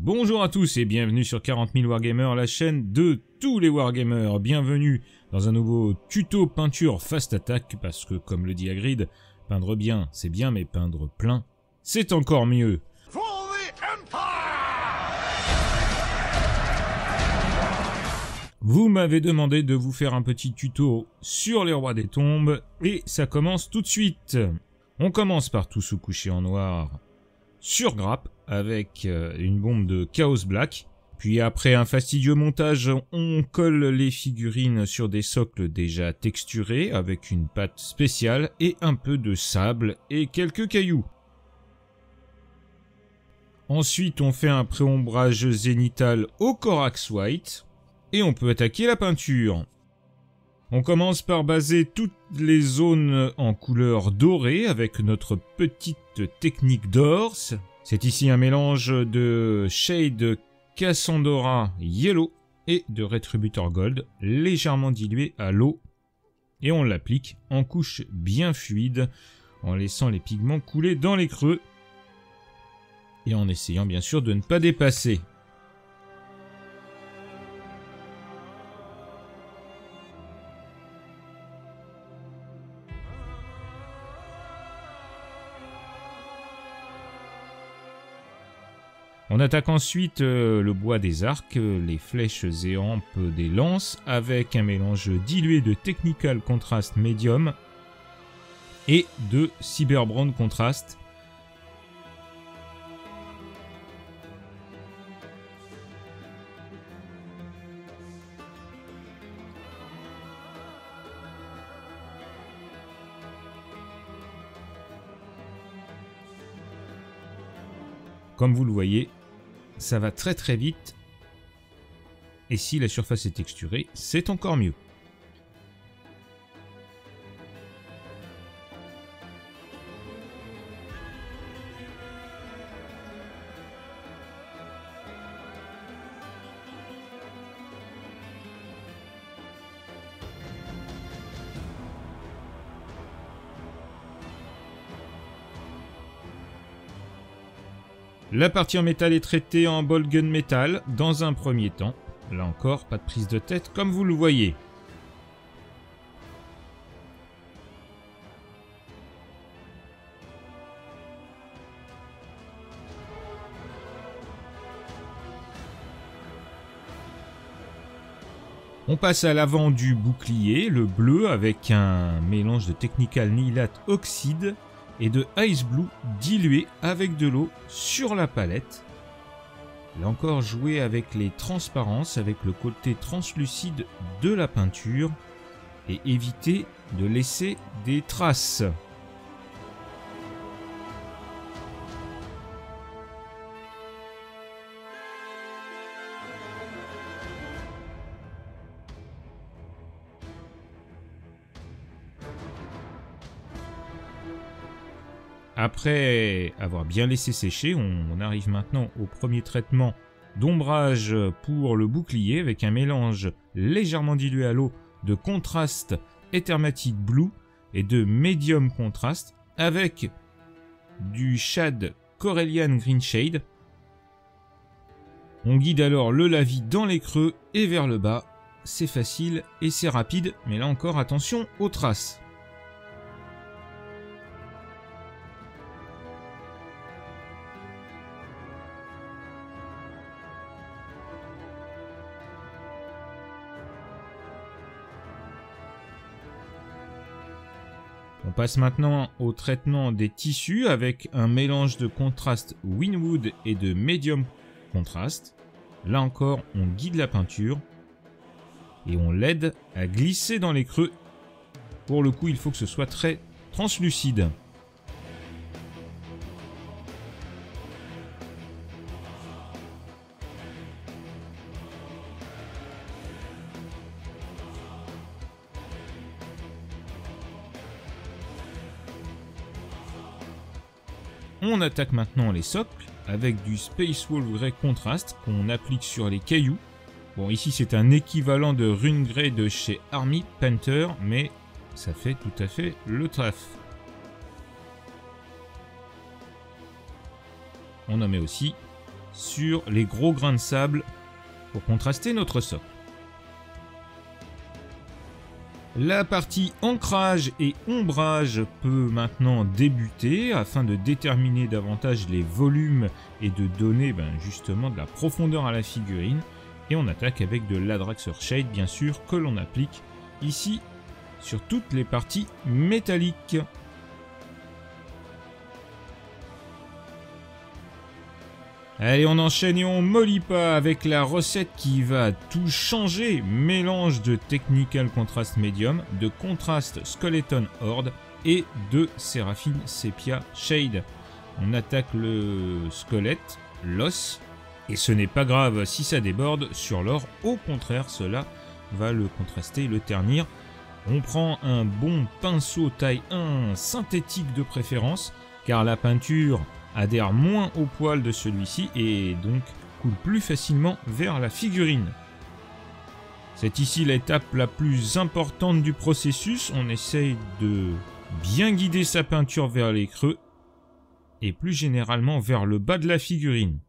Bonjour à tous et bienvenue sur 40 000 Wargamers, la chaîne de tous les Wargamers. Bienvenue dans un nouveau tuto peinture Fast Attack, parce que comme le dit Hagrid, peindre bien c'est bien, mais peindre plein c'est encore mieux. Vous m'avez demandé de vous faire un petit tuto sur les rois des tombes et ça commence tout de suite. On commence par tout se coucher en noir sur grappe avec une bombe de Chaos Black. Puis après un fastidieux montage, on colle les figurines sur des socles déjà texturés avec une pâte spéciale et un peu de sable et quelques cailloux. Ensuite, on fait un pré-ombrage zénital au Corax White et on peut attaquer la peinture. On commence par baser toutes les zones en couleur dorée avec notre petite technique d'or. C'est ici un mélange de Shade Cassandra Yellow et de Retributor Gold légèrement dilué à l'eau. Et on l'applique en couche bien fluide en laissant les pigments couler dans les creux et en essayant bien sûr de ne pas dépasser. On attaque ensuite le bois des arcs, les flèches et hampes des lances avec un mélange dilué de Technical Contrast Medium et de Cyber Brown Contrast. Comme vous le voyez, ça va très vite, et si la surface est texturée, c'est encore mieux. La partie en métal est traitée en ball gun métal dans un premier temps. Là encore, pas de prise de tête comme vous le voyez. On passe à l'avant du bouclier, le bleu avec un mélange de Technical Nihilate Oxide et de Ice Blue dilué avec de l'eau sur la palette. Là encore, jouer avec les transparences, avec le côté translucide de la peinture et éviter de laisser des traces. Après avoir bien laissé sécher, on arrive maintenant au premier traitement d'ombrage pour le bouclier avec un mélange légèrement dilué à l'eau de Contrast Ethermatic Blue et de Medium Contrast avec du Shade Corellian Green Shade. On guide alors le lavis dans les creux et vers le bas. C'est facile et c'est rapide, mais là encore attention aux traces. On passe maintenant au traitement des tissus avec un mélange de contraste Winwood et de Medium Contrast. Là encore, on guide la peinture et on l'aide à glisser dans les creux. Pour le coup, il faut que ce soit très translucide. On attaque maintenant les socles avec du Space Wolf Grey Contrast qu'on applique sur les cailloux. Bon, ici c'est un équivalent de Rune Grey de chez Army Painter, mais ça fait tout à fait le taf. On en met aussi sur les gros grains de sable pour contraster notre socle. La partie ancrage et ombrage peut maintenant débuter afin de déterminer davantage les volumes et de donner justement de la profondeur à la figurine. Et on attaque avec de l'Adraxxor Shade bien sûr que l'on applique ici sur toutes les parties métalliques. Allez, on enchaîne et on mollit pas avec la recette qui va tout changer. Mélange de Technical Contrast Medium, de Contrast Skeleton Horde et de Seraphine Sepia Shade. On attaque le squelette, l'os, et ce n'est pas grave si ça déborde sur l'or. Au contraire, cela va le contraster et le ternir. On prend un bon pinceau taille 1 synthétique de préférence, car la peinture adhère moins au poil de celui-ci et donc coule plus facilement vers la figurine. C'est ici l'étape la plus importante du processus. On essaye de bien guider sa peinture vers les creux et plus généralement vers le bas de la figurine.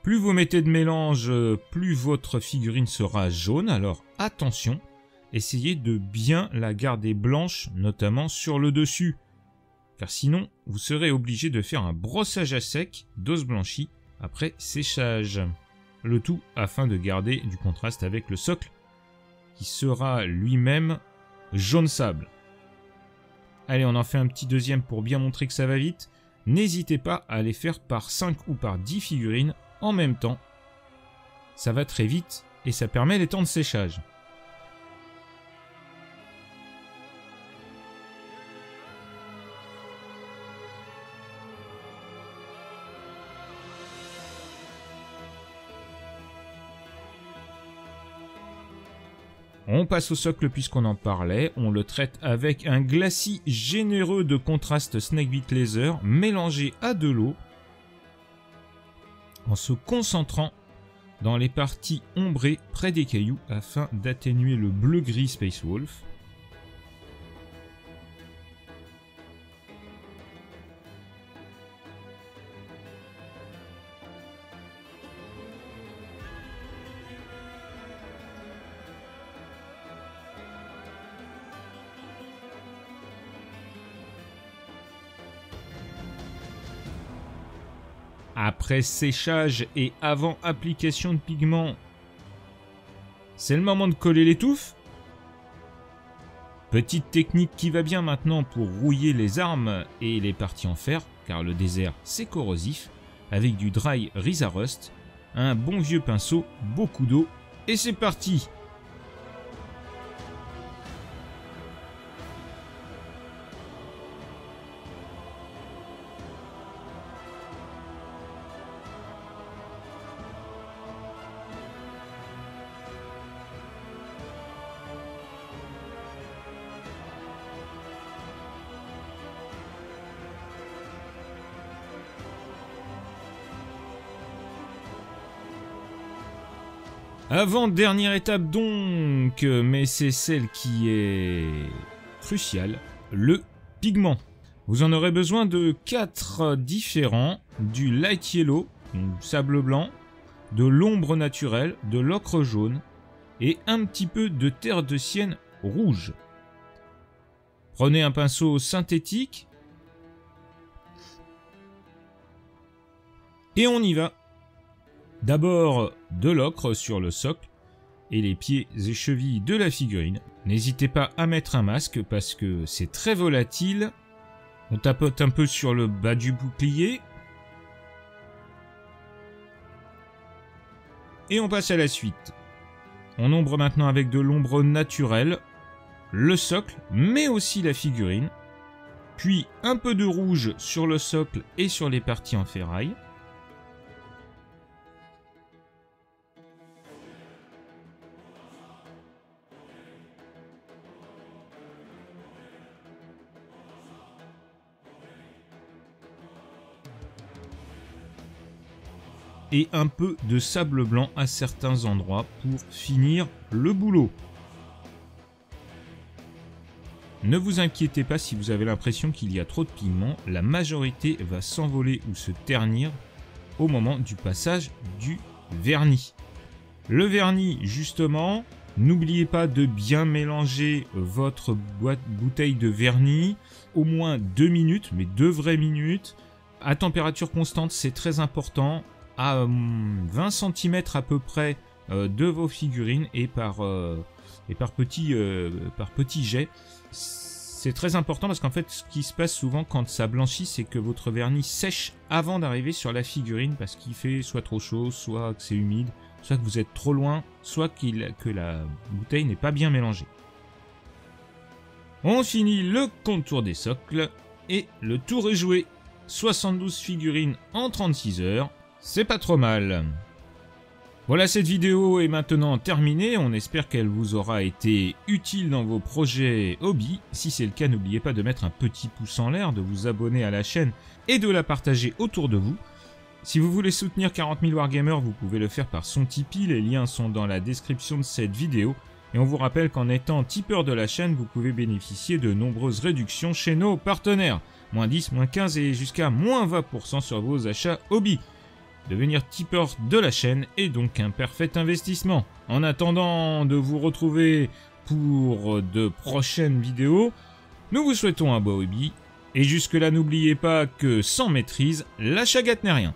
Plus vous mettez de mélange, plus votre figurine sera jaune. Alors attention, essayez de bien la garder blanche, notamment sur le dessus. Car sinon, vous serez obligé de faire un brossage à sec d'os blanchi après séchage. Le tout afin de garder du contraste avec le socle, qui sera lui-même jaune sable. Allez, on en fait un petit deuxième pour bien montrer que ça va vite. N'hésitez pas à les faire par 5 ou par 10 figurines en même temps. Ça va très vite et ça permet les temps de séchage. On passe au socle puisqu'on en parlait, on le traite avec un glacis généreux de contraste Snakebit Laser mélangé à de l'eau en se concentrant dans les parties ombrées près des cailloux afin d'atténuer le bleu-gris Space Wolf. Après séchage et avant application de pigments, c'est le moment de coller les touffes. Petite technique qui va bien maintenant pour rouiller les armes et les parties en fer, car le désert c'est corrosif, avec du dry Risa Rust, un bon vieux pinceau, beaucoup d'eau, et c'est parti! Avant-dernière étape donc, mais c'est celle qui est cruciale, le pigment. Vous en aurez besoin de 4 différents, du light yellow, donc sable blanc, de l'ombre naturelle, de l'ocre jaune et un petit peu de terre de sienne rouge. Prenez un pinceau synthétique et on y va. D'abord de l'ocre sur le socle et les pieds et chevilles de la figurine. N'hésitez pas à mettre un masque parce que c'est très volatile. On tapote un peu sur le bas du bouclier. Et on passe à la suite. On ombre maintenant avec de l'ombre naturelle le socle, mais aussi la figurine. Puis un peu de rouge sur le socle et sur les parties en ferraille. et un peu de sable blanc à certains endroits pour finir le boulot. Ne vous inquiétez pas si vous avez l'impression qu'il y a trop de pigments, la majorité va s'envoler ou se ternir au moment du passage du vernis. Le vernis, justement, n'oubliez pas de bien mélanger votre bouteille de vernis, au moins 2 minutes, mais 2 vraies minutes, à température constante, c'est très important, à 20 cm à peu près de vos figurines et par petits jets. C'est très important parce qu'en fait, ce qui se passe souvent quand ça blanchit, c'est que votre vernis sèche avant d'arriver sur la figurine parce qu'il fait soit trop chaud, soit que c'est humide, soit que vous êtes trop loin, soit que la bouteille n'est pas bien mélangée. On finit le contour des socles et le tour est joué. 72 figurines en 36 heures, c'est pas trop mal. Voilà, cette vidéo est maintenant terminée, on espère qu'elle vous aura été utile dans vos projets hobby. Si c'est le cas, n'oubliez pas de mettre un petit pouce en l'air, de vous abonner à la chaîne et de la partager autour de vous. Si vous voulez soutenir 40 000 Wargamers, vous pouvez le faire par son Tipeee, les liens sont dans la description de cette vidéo. Et on vous rappelle qu'en étant tipeur de la chaîne, vous pouvez bénéficier de nombreuses réductions chez nos partenaires. Moins 10, moins 15 et jusqu'à moins 20% sur vos achats hobby. Devenir tipeur de la chaîne est donc un parfait investissement. En attendant de vous retrouver pour de prochaines vidéos, nous vous souhaitons un beau hobby. Et jusque là, n'oubliez pas que sans maîtrise, la chagate n'est rien.